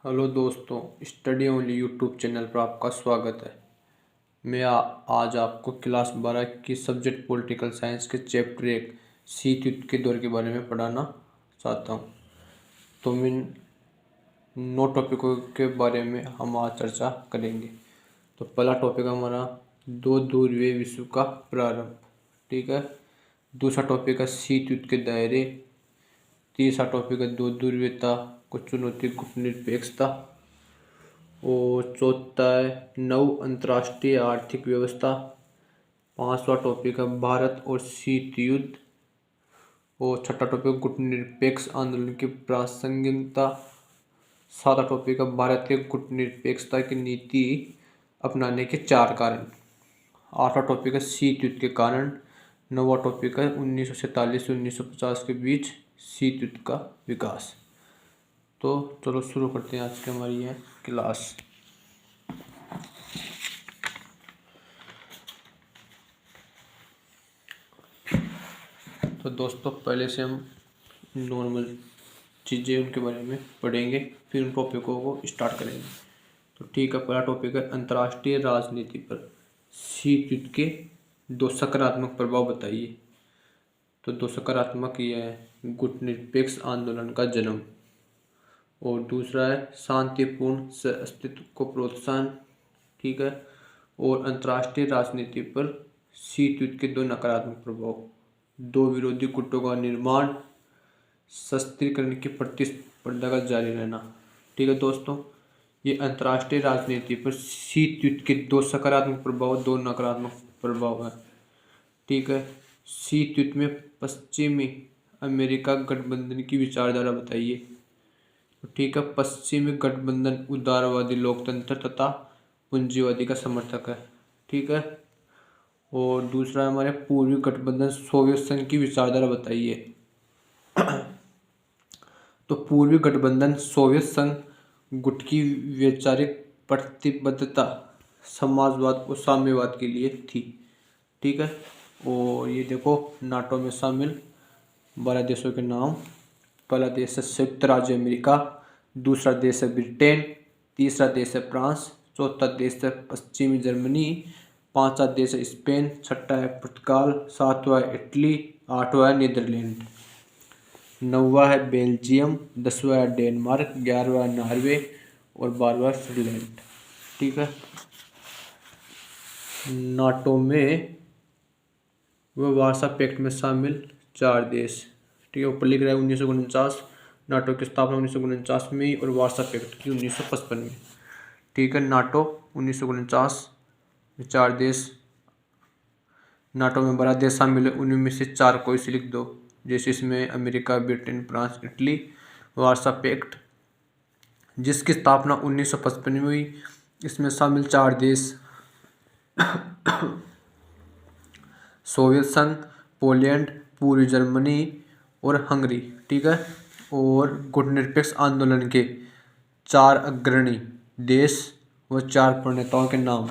Hello दोस्तों, study only YouTube channel पर आपका स्वागत है। आज आपको क्लास 12 की सब्जेक्ट पॉलिटिकल साइंस के चैप्टर 1 शीत युद्ध के दौर के बारे में पढ़ाना चाहता हूँ। तो इन 9 टॉपिकों के बारे में हम आज चर्चा करेंगे। तो पहला टॉपिक हमारा दो ध्रुवीय विश्व का प्रारंभ, ठीक है। दूसरा टॉपिक है शीत युद्ध के दायरे। तीसरा टॉपिक है दो ध्रुवीयता को चुनौती गुटनिरपेक्षता। और चौथा है नव अंतर्राष्ट्रीय आर्थिक व्यवस्था। पांचवा टॉपिक है भारत और शीत युद्ध। और छठा टॉपिक गुटनिरपेक्ष आंदोलन की प्रासंगिकता। सातवां टॉपिक है भारत के गुटनिरपेक्षता की नीति अपनाने के 4 कारण। आठवां टॉपिक है शीत युद्ध के कारण। नौवां टॉपिक है 1947 से 1950 के बीच शीत युद्ध का विकास। तो चलो शुरू करते हैं आज की हमारी यह क्लास। तो दोस्तों, पहले से हम नॉर्मल चीज़ें उनके बारे में पढ़ेंगे, फिर उन टॉपिकों को स्टार्ट करेंगे। तो ठीक है, पहला टॉपिक है अंतर्राष्ट्रीय राजनीति पर शीत युद्ध के 2 सकारात्मक प्रभाव बताइए। तो 2 सकारात्मक ये है गुटनिरपेक्ष आंदोलन का जन्म, और दूसरा है शांतिपूर्ण अस्तित्व को प्रोत्साहन, ठीक है। और अंतर्राष्ट्रीय राजनीति पर शीत युद्ध के 2 नकारात्मक प्रभाव, 2 विरोधी गुटों का निर्माण, शस्त्रीकरण की प्रतिस्पर्धा का जारी रहना, ठीक है दोस्तों। ये अंतर्राष्ट्रीय राजनीति पर शीत युद्ध के 2 सकारात्मक प्रभाव, 2 नकारात्मक प्रभाव है, ठीक है। शीत युद्ध में पश्चिमी अमेरिका गठबंधन की विचारधारा बताइए। तो ठीक है, पश्चिमी गठबंधन उदारवादी लोकतंत्र तथा पूंजीवादी का समर्थक है, ठीक है। और दूसरा हमारे पूर्वी गठबंधन सोवियत संघ की विचारधारा बताइए। तो पूर्वी गठबंधन सोवियत संघ गुट की वैचारिक प्रतिबद्धता समाजवाद और साम्यवाद के लिए थी, ठीक है। और ये देखो, नाटो में शामिल 12 देशों के नाम। पहला देश है संयुक्त राज्य अमेरिका, दूसरा देश है ब्रिटेन, तीसरा देश है फ्रांस, चौथा देश है पश्चिमी जर्मनी, पांचवा देश है स्पेन, छठा है पुर्तगाल, सातवां है इटली, आठवां है नीदरलैंड, नौवां है बेल्जियम, 10वां है डेनमार्क, 11वां है नॉर्वे और 12वां है फिनलैंड, ठीक है। नाटो में वह वार्सा पैक्ट में शामिल 4 देश, ठीक है। ऊपर लिख रहा है 1949, नाटो की स्थापना 1949 में और वार्सा पैक्ट की 1955 में, ठीक है। नाटो 1949 में 4 देश, नाटो में 12 देश शामिल है, उनमें से 4 कोई से लिख दो, जैसे इसमें America, Britain, France, Italy. Warsaw Pact जिसकी स्थापना 1955 में हुई, इसमें शामिल 4 देश सोवियत संघ, पोलैंड, पूर्वी जर्मनी और हंगरी, ठीक है। और गुटनिरपेक्ष आंदोलन के 4 अग्रणी देश व 4 प्रणेताओं के नाम।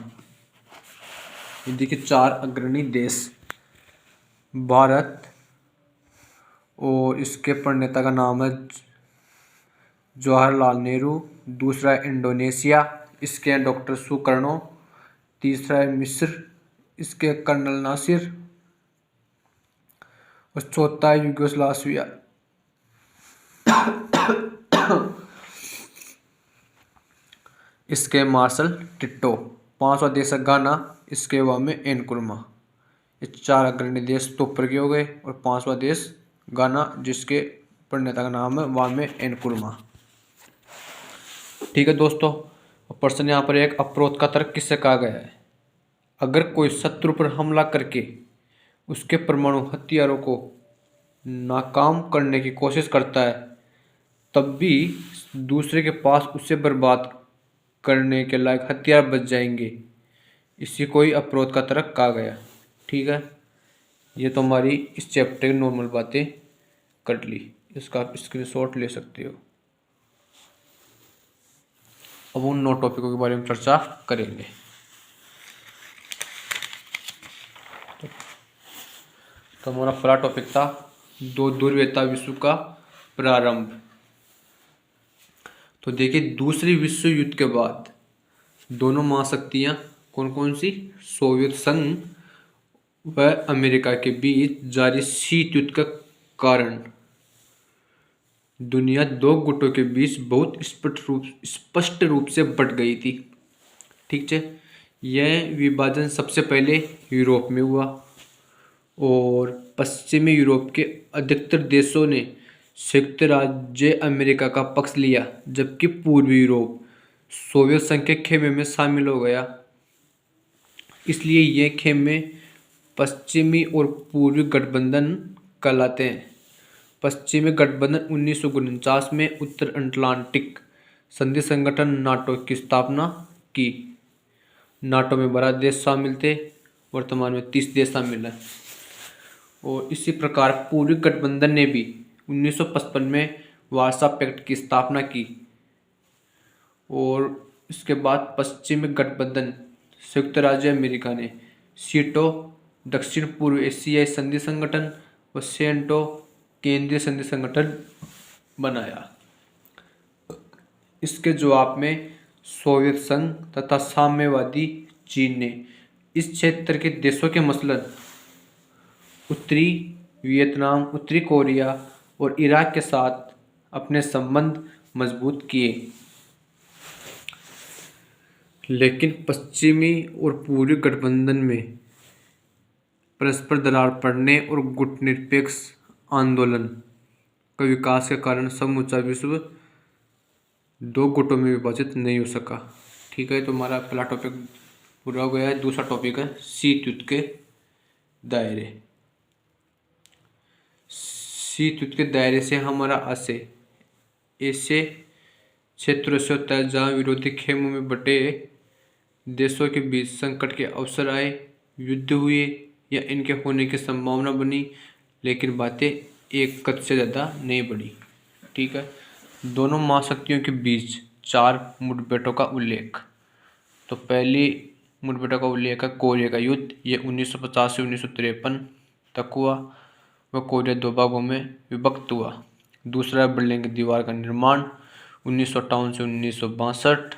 देखिए, 4 अग्रणी देश, भारत और इसके प्रणेता का नाम है जवाहरलाल नेहरू, दूसरा है इंडोनेशिया, इसके हैं डॉक्टर सुकर्णो, तीसरा है मिस्र, इसके कर्नल नासिर, और चौथा है यूगोस्लाविया इसके मार्शल टिट्टो, पांचवा देश है गाना, इसके वा में एनकुरमा। ये 4 अग्रणी देश तो ऊपर के हो गए, और 5वां देश गाना जिसके प्रणेता का नाम है वा में एनकुरमा, ठीक है दोस्तों। प्रश्न यहाँ पर एक अवरोध का तर्क किससे कहा गया है। अगर कोई शत्रु पर हमला करके उसके परमाणु हथियारों को नाकाम करने की कोशिश करता है, तब भी दूसरे के पास उसे बर्बाद करने के लायक हथियार बच जाएंगे, इसी को ही अवरोध का तर्क कहा गया, ठीक है। ये तो हमारी इस चैप्टर की नॉर्मल बातें कर ली, इसका आप स्क्रीनशॉट ले सकते हो। अब उन 9 टॉपिकों के बारे में चर्चा करेंगे। तो हमारा पहला टॉपिक था दो ध्रुवीयता विश्व का प्रारंभ। तो देखिए दूसरे विश्व युद्ध के बाद दोनों महाशक्तियां कौन कौन सी, सोवियत संघ व अमेरिका के बीच जारी शीत युद्ध के कारण दुनिया दो गुटों के बीच बहुत स्पष्ट रूप से बट गई थी। ठीक है, यह विभाजन सबसे पहले यूरोप में हुआ और पश्चिमी यूरोप के अधिकतर देशों ने संयुक्त राज्य अमेरिका का पक्ष लिया, जबकि पूर्वी यूरोप सोवियत संघ के खेमे में शामिल हो गया। इसलिए ये खेमे पश्चिमी और पूर्वी गठबंधन कहलाते हैं। पश्चिमी गठबंधन 1949 में उत्तर अटलांटिक संधि संगठन नाटो की स्थापना की। नाटो में 12 देश शामिल थे, वर्तमान में 30 देश शामिल हैं। और इसी प्रकार पूर्वी गठबंधन ने भी 1955 में वार्सा पैक्ट की स्थापना की। और इसके बाद पश्चिमी गठबंधन संयुक्त राज्य अमेरिका ने सीटो दक्षिण पूर्व एशियाई संधि संगठन व सेंटो केंद्रीय संधि संगठन बनाया। इसके जवाब में सोवियत संघ तथा साम्यवादी चीन ने इस क्षेत्र के देशों के मसलन उत्तरी वियतनाम, उत्तरी कोरिया और इराक के साथ अपने संबंध मजबूत किए। लेकिन पश्चिमी और पूर्वी गठबंधन में परस्पर दरार पड़ने और गुटनिरपेक्ष आंदोलन का विकास के कारण समूचा विश्व दो गुटों में विभाजित नहीं हो सका। ठीक है, तो हमारा पहला टॉपिक पूरा हो गया है। दूसरा टॉपिक है शीत युद्ध के दायरे। शीत युद्ध के दायरे से हमारा आशय ऐसे क्षेत्रों से होता है जहाँ विरोधी खेमों में बटे देशों के बीच संकट के अवसर आए, युद्ध हुए या इनके होने की संभावना बनी, लेकिन बातें एक कद से ज़्यादा नहीं बढ़ी। ठीक है, दोनों महाशक्तियों के बीच 4 मुठभेड़ों का उल्लेख। तो पहली मुठभेड़ों का उल्लेख है कोरिया का युद्ध। ये 1950 से 1953 तक हुआ। वह कोरिया 2 भागों में विभक्त हुआ। दूसरा बर्लिन की दीवार का निर्माण 1958 से 1962।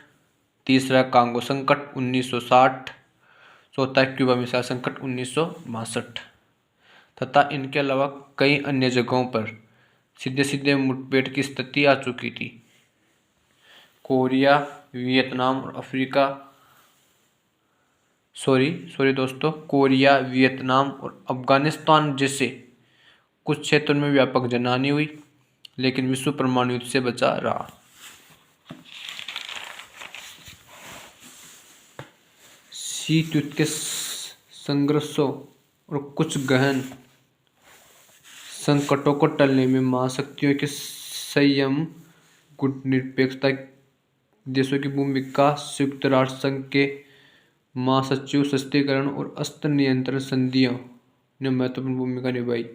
तीसरा कांगो संकट 1960। चौथा क्यूबा मिसाइल संकट 1962 तथा इनके अलावा कई अन्य जगहों पर सीधे सीधे मुठभेड़ की स्थिति आ चुकी थी। कोरिया, वियतनाम और कोरिया, वियतनाम और अफगानिस्तान जैसे कुछ क्षेत्रों में व्यापक जनहानि हुई, लेकिन विश्व परमाणु युद्ध से बचा रहा। शीत युद्ध के संघर्षों और कुछ गहन संकटों को टलने में महाशक्तियों के संयम, गुटनिरपेक्षता, देशों की भूमिका, संयुक्त राष्ट्र संघ के महासचिव, सशक्तिकरण और अस्त्र नियंत्रण संधियों ने महत्वपूर्ण भूमिका निभाई।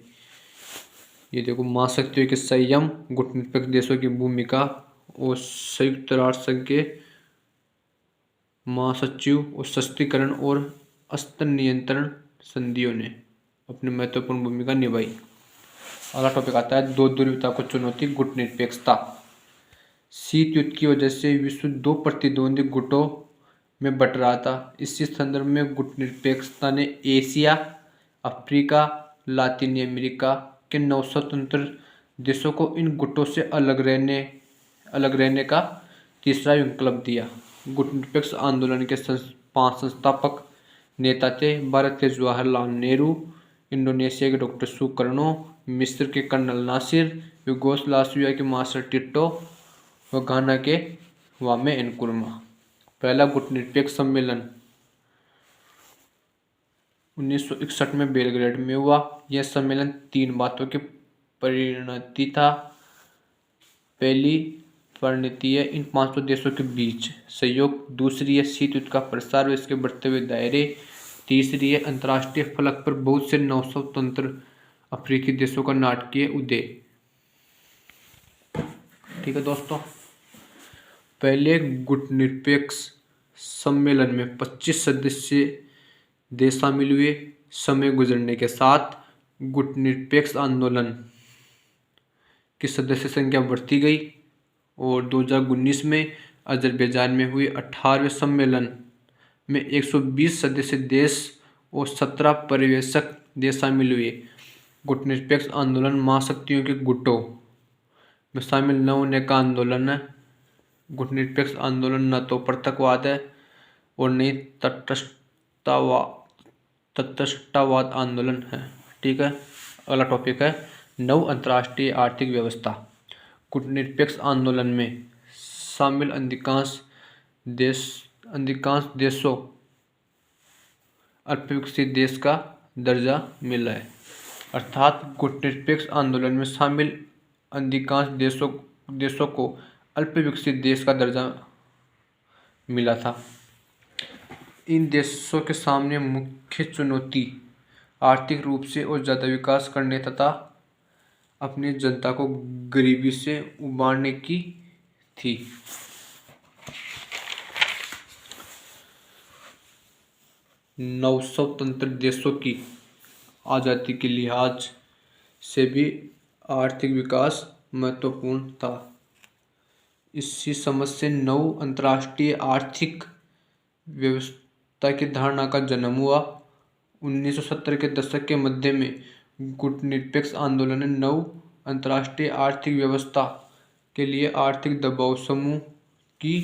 ये देखो, महाशक्तियों के संयम, गुटनिरपेक्ष देशों की भूमिका और संयुक्त राष्ट्र संघ के महासचिव और सशक्तिकरण और अस्त्र नियंत्रण संधियों ने अपनी महत्वपूर्ण भूमिका निभाई। अगला टॉपिक आता है दो ध्रुवीयता को चुनौती, गुटनिरपेक्षता। शीत युद्ध की वजह से विश्व 2 प्रतिद्वंदी गुटों में बट रहा था। इसी संदर्भ में गुटनिरपेक्षता ने एशिया, अफ्रीका, लातिन अमेरिका के 9 स्वतंत्र देशों को इन गुटों से अलग रहने का तीसरा विकल्प दिया। गुटनिरपेक्ष आंदोलन के 5 संस्थापक नेता थे। भारत के जवाहरलाल नेहरू, इंडोनेशिया के डॉक्टर सुकर्णो, मिस्र के कर्नल नासिर, यूगोस्लाविया के मार्शल टिटो व घाना के वामे एनक्रुमा। पहला गुटनिरपेक्ष सम्मेलन 1961 में बेलग्रेड में हुआ। यह सम्मेलन 3 बातों की परिणति था। पहली परिणति है इन 500 देशों के बीच सहयोग। दूसरी है शीत युद्ध का प्रसार व इसके बढ़ते हुए दायरे। तीसरी है अंतर्राष्ट्रीय फलक पर बहुत से 9 स्वतंत्र अफ्रीकी देशों का नाटकीय उदय। ठीक है दोस्तों, पहले गुटनिरपेक्ष सम्मेलन में 25 सदस्य देश शामिल हुए। समय गुजरने के साथ गुटनिरपेक्ष आंदोलन की सदस्य संख्या बढ़ती गई और 2019 में अजरबैजान में हुए 18वें सम्मेलन में 120 सदस्य देश और 17 पर्यवेक्षक देश शामिल हुए। गुटनिरपेक्ष आंदोलन महाशक्तियों के गुटों में शामिल न होने का आंदोलन है। गुटनिरपेक्ष आंदोलन न तो पृथकवाद है और न ही तटस्थतावाद आंदोलन है। ठीक है, अगला टॉपिक है नव अंतर्राष्ट्रीय आर्थिक व्यवस्था। गुटनिरपेक्ष आंदोलन में शामिल अधिकांश देशों अल्पविकसित देश का दर्जा मिला है। अर्थात गुटनिरपेक्ष आंदोलन में शामिल अधिकांश देशों को अल्पविकसित देश का दर्जा मिला था। इन देशों के सामने मुख्य चुनौती आर्थिक रूप से और ज़्यादा विकास करने तथा अपनी जनता को गरीबी से उबारने की थी। नवस्वतंत्र देशों की आज़ादी के लिहाज से भी आर्थिक विकास महत्वपूर्ण था। इसी समझ से नव अंतर्राष्ट्रीय आर्थिक व्यवस्था की धारणा का जन्म हुआ। 1970 के दशक के मध्य में गुटनिरपेक्ष आंदोलन ने नव अंतर्राष्ट्रीय आर्थिक व्यवस्था के लिए आर्थिक दबाव समूह की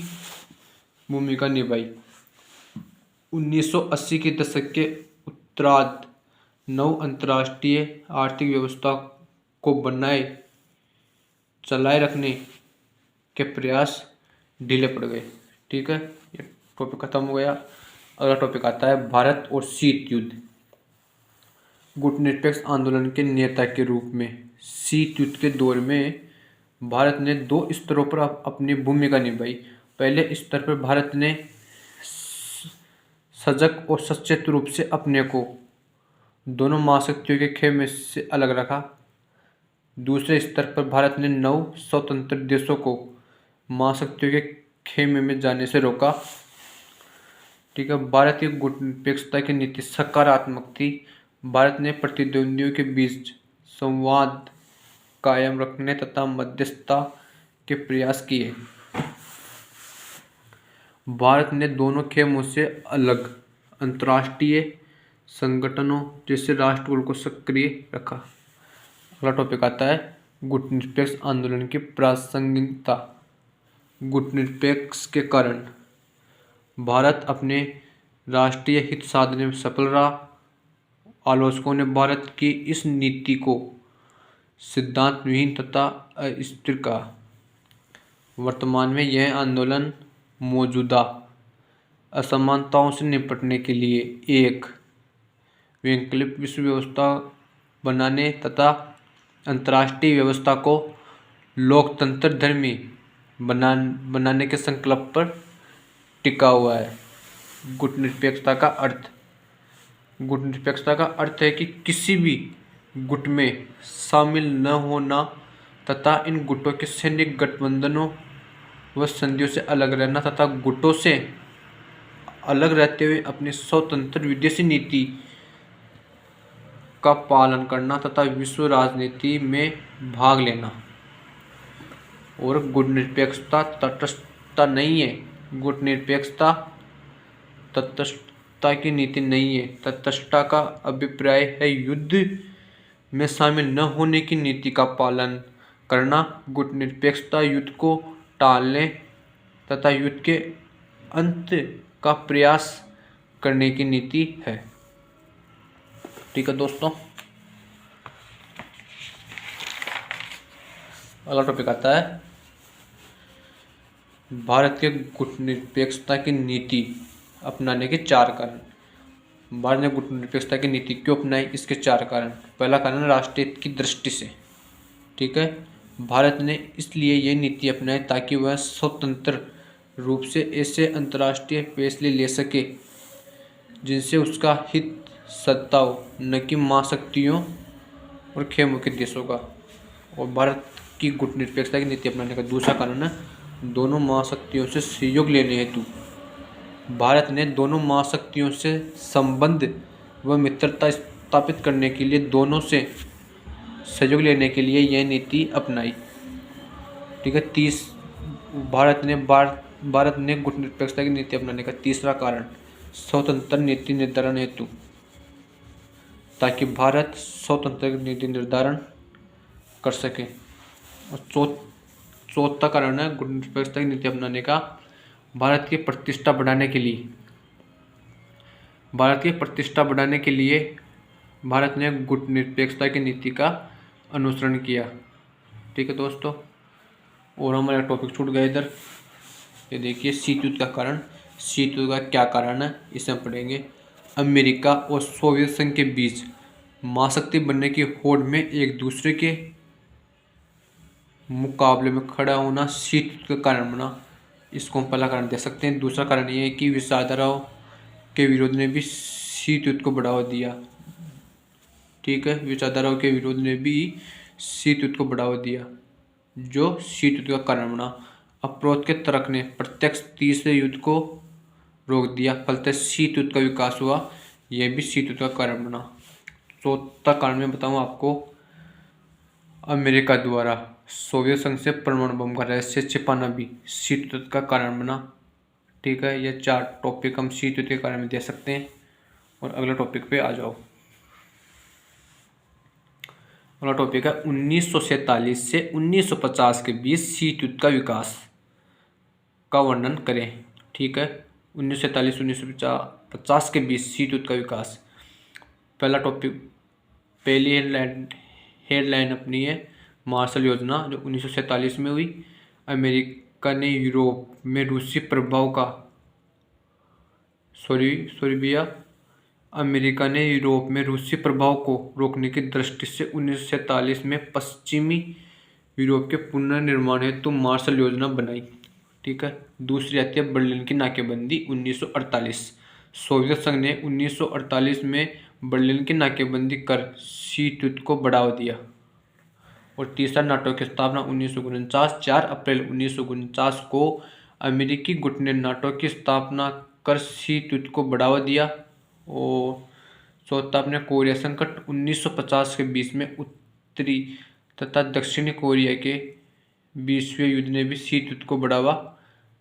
भूमिका निभाई। 1980 के दशक के उत्तरार्ध नव अंतर्राष्ट्रीय आर्थिक व्यवस्था को बनाए चलाए रखने के प्रयास ढीले पड़ गए। ठीक है, ये टॉपिक खत्म हो गया। अगला टॉपिक आता है भारत और शीत युद्ध। गुटनिरपेक्ष आंदोलन के नेता के रूप में शीत युद्ध के दौर में भारत ने 2 स्तरों पर अपनी भूमिका निभाई। पहले स्तर पर भारत ने सजग और सचेत रूप से अपने को दोनों महाशक्तियों के खेमे से अलग रखा। दूसरे स्तर पर भारत ने नव स्वतंत्र देशों को महाशक्तियों के खेमे में जाने से रोका। ठीक है, भारत की गुटनिरपेक्षता की नीति सकारात्मक थी। भारत ने प्रतिद्वंदियों के बीच संवाद कायम रखने तथा मध्यस्थता के प्रयास किए। भारत ने दोनों खेमों से अलग अंतर्राष्ट्रीय संगठनों जैसे राष्ट्रकुल को सक्रिय रखा। अगला टॉपिक आता है गुटनिरपेक्ष आंदोलन की प्रासंगिकता। गुटनिरपेक्ष के कारण भारत अपने राष्ट्रीय हित साधने में सफल रहा। आलोचकों ने भारत की इस नीति को सिद्धांतविहीन तथा अस्थिर कहा। वर्तमान में यह आंदोलन मौजूदा असमानताओं से निपटने के लिए एक वैकल्पिक विश्व व्यवस्था बनाने तथा अंतर्राष्ट्रीय व्यवस्था को लोकतंत्र धर्मी बनाने के संकल्प पर टिका हुआ है। गुटनिरपेक्षता का अर्थ है कि किसी भी गुट में शामिल न होना तथा इन गुटों के सैनिक गठबंधनों व संधियों से अलग रहना तथा गुटों से अलग रहते हुए अपनी स्वतंत्र विदेशी नीति का पालन करना तथा विश्व राजनीति में भाग लेना। और गुटनिरपेक्षता तटस्थता नहीं है। गुटनिरपेक्षता तटस्थता की नीति नहीं है। तटस्थता का अभिप्राय है युद्ध में शामिल न होने की नीति का पालन करना। गुटनिरपेक्षता युद्ध को टालने तथा युद्ध के अंत का प्रयास करने की नीति है। ठीक है दोस्तों, अगला टॉपिक आता है भारत के गुटनिरपेक्षता की नीति अपनाने के 4 कारण। भारत ने गुटनिरपेक्षता की नीति क्यों अपनाई, इसके 4 कारण। पहला कारण राष्ट्रीय हित की दृष्टि से। ठीक है, भारत ने इसलिए ये नीति अपनाई ताकि वह स्वतंत्र रूप से ऐसे अंतर्राष्ट्रीय फैसले ले सके जिनसे उसका हित सत्ता हो, न कि महाशक्तियों और खेमों के देशों का। और भारत की गुटनिरपेक्षता की नीति अपनाने का दूसरा कारण है दोनों महाशक्तियों से सहयोग लेने हेतु भारत ने दोनों महाशक्तियों से संबंध व मित्रता स्थापित करने के लिए दोनों से सहयोग लेने के लिए यह नीति अपनाई। ठीक है, भारत ने गुटनिरपेक्षता की नीति अपनाने का तीसरा कारण स्वतंत्र नीति निर्धारण हेतु, ताकि भारत स्वतंत्र नीति निर्धारण कर सके। और चौथा कारण है गुटनिरपेक्षता की नीति अपनाने का भारत की प्रतिष्ठा बढ़ाने के लिए। भारत की प्रतिष्ठा बढ़ाने के लिए भारत ने गुटनिरपेक्षता की नीति का अनुसरण किया। ठीक है दोस्तों, और हमारा टॉपिक छूट गया इधर। ये देखिए शीत युद्ध का कारण। शीत युद्ध का क्या कारण है इसे हम पढ़ेंगे। अमेरिका और सोवियत संघ के बीच महाशक्ति बनने की होड़ में एक दूसरे के मुकाबले में खड़ा होना शीत युद्ध का कारण बना। इसको हम पहला कारण दे सकते हैं। दूसरा कारण ये है कि विचारधाराओं के विरोध ने भी शीत युद्ध को बढ़ावा दिया। ठीक है, विचारधाराओं के विरोध ने भी शीत युद्ध को बढ़ावा दिया, जो शीत युद्ध का कारण बना। अप्रोच के तर्क ने प्रत्यक्ष तीसरे युद्ध को रोक दिया, फलतः शीत युद्ध का विकास हुआ। यह भी शीत युद्ध का कारण बना। चौथा कारण मैं बताऊं आपको, अमेरिका द्वारा सोवियत संघ से परमाणु बम का रहस्य छिपाना भी शीत युद्ध का कारण बना। ठीक है, ये 4 टॉपिक हम शीत युद्ध के कारण में दे सकते हैं। और अगला टॉपिक पे आ जाओ। अगला टॉपिक है 1947 से 1950 के बीच शीत युद्ध का विकास का वर्णन करें। ठीक है, 1947 1950 के बीच शीत युद्ध का विकास। पहला टॉपिक, पहली हेडलाइन अपनी है मार्शल योजना, जो 1947 में हुई। अमेरिका ने यूरोप में रूसी प्रभाव का अमेरिका ने यूरोप में रूसी प्रभाव को रोकने की दृष्टि से 1947 में पश्चिमी यूरोप के पुनर्निर्माण हेतु मार्शल योजना बनाई। ठीक है, दूसरी आती है बर्लिन की नाकेबंदी 1948। सोवियत संघ ने 1948 में बर्लिन की नाकेबंदी कर शीत युद्ध को बढ़ावा दिया। और तीसरा, नाटो की स्थापना 1949। 4 अप्रैल 1949 को अमेरिकी गुट ने नाटो की स्थापना कर शीत युद्ध को बढ़ावा दिया। और चौथा, अपने कोरिया संकट 1950 के बीच में उत्तरी तथा दक्षिणी कोरिया के बीचवे युद्ध ने भी शीत युद्ध को बढ़ावा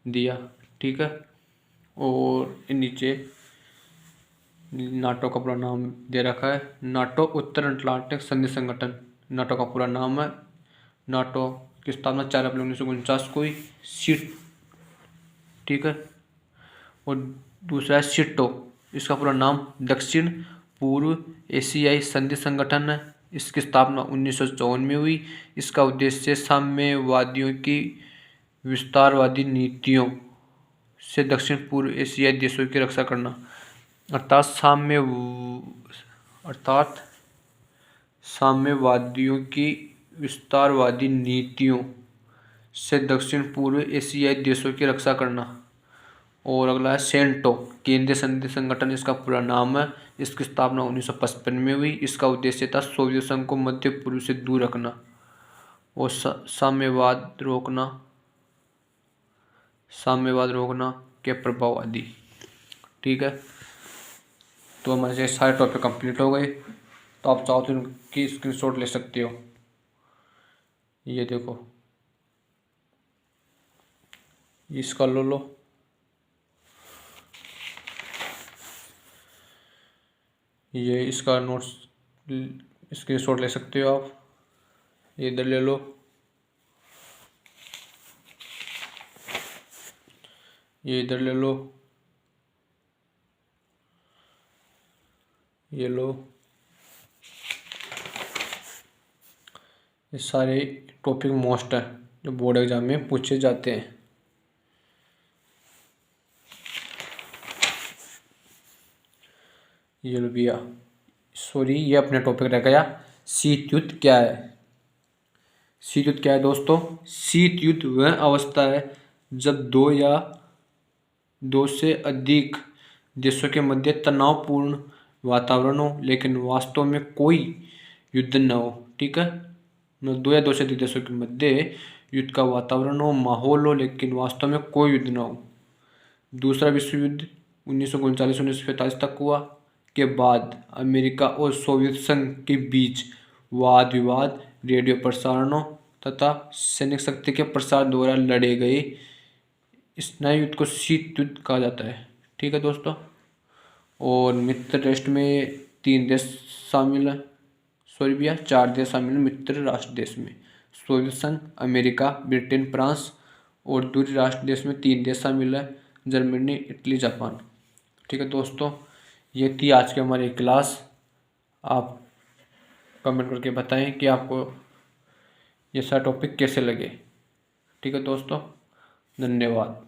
दिया। ठीक है, और नीचे नाटो का पूरा नाम दे रखा है, नाटो उत्तर अटलांटिक संधि संगठन। नाटो का पूरा नाम है। नाटो की स्थापना 4 अप्रैल 1949 को हुई। शीट, ठीक है, और दूसरा है सीटो, इसका पूरा नाम दक्षिण पूर्व एशियाई संधि संगठन है। इसकी स्थापना 1954 में हुई। इसका उद्देश्य साम्यवादियों की विस्तारवादी नीतियों से दक्षिण पूर्व एशियाई देशों की रक्षा करना, अर्थात साम्यवादियों की विस्तारवादी नीतियों से दक्षिण पूर्व एशियाई देशों की रक्षा करना। और अगला है सेंटो, केंद्रीय संधि संगठन, इसका पूरा नाम है। इसकी स्थापना 1955 में हुई। इसका उद्देश्य था सोवियत संघ को मध्य पूर्व से दूर रखना और साम्यवाद रोकना के प्रभाव आदि। ठीक है, तो हमारे सारे टॉपिक कंप्लीट हो गए। तो आप चाहो तो इनकी स्क्रीनशॉट ले सकते हो। ये देखो, इसका लो ये इसका नोट्स स्क्रीनशॉट ले सकते हो आप। ये इधर ले लो। ये इधर ले लो। ये लो। ये सारे टॉपिक मोस्ट हैं जो बोर्ड एग्जाम में पूछे जाते हैं। ये लो भैया, सॉरी ये अपना टॉपिक रह गया। शीत युद्ध क्या है? शीत युद्ध क्या है दोस्तों? शीत युद्ध वह अवस्था है जब दो या दो से अधिक देशों के मध्य तनावपूर्ण वातावरण हो लेकिन वास्तव में कोई युद्ध न हो। ठीक है, दो या दो से अधिक देशों के मध्य युद्ध का वातावरण हो, माहौल हो, लेकिन वास्तव में कोई युद्ध न हो। दूसरा विश्व युद्ध 1939-1945 तक हुआ के बाद अमेरिका और सोवियत संघ के बीच वाद विवाद, रेडियो प्रसारणों, तथा सैनिक शक्ति के प्रसार द्वारा लड़े गए स्नायु युद्ध को शीत युद्ध कहा जाता है। ठीक है दोस्तों। और मित्र राष्ट्र में 3 देश शामिल है, सॉरी भैया 4 देश शामिल हैं मित्र राष्ट्र देश में, सोवियत संघ, अमेरिका, ब्रिटेन, फ्रांस। और दूरी राष्ट्र देश में 3 देश शामिल है, जर्मनी, इटली, जापान। ठीक है दोस्तों, ये थी आज की हमारी क्लास। आप कमेंट करके बताएं कि आपको ये सारा टॉपिक कैसे लगे। ठीक है दोस्तों, धन्यवाद।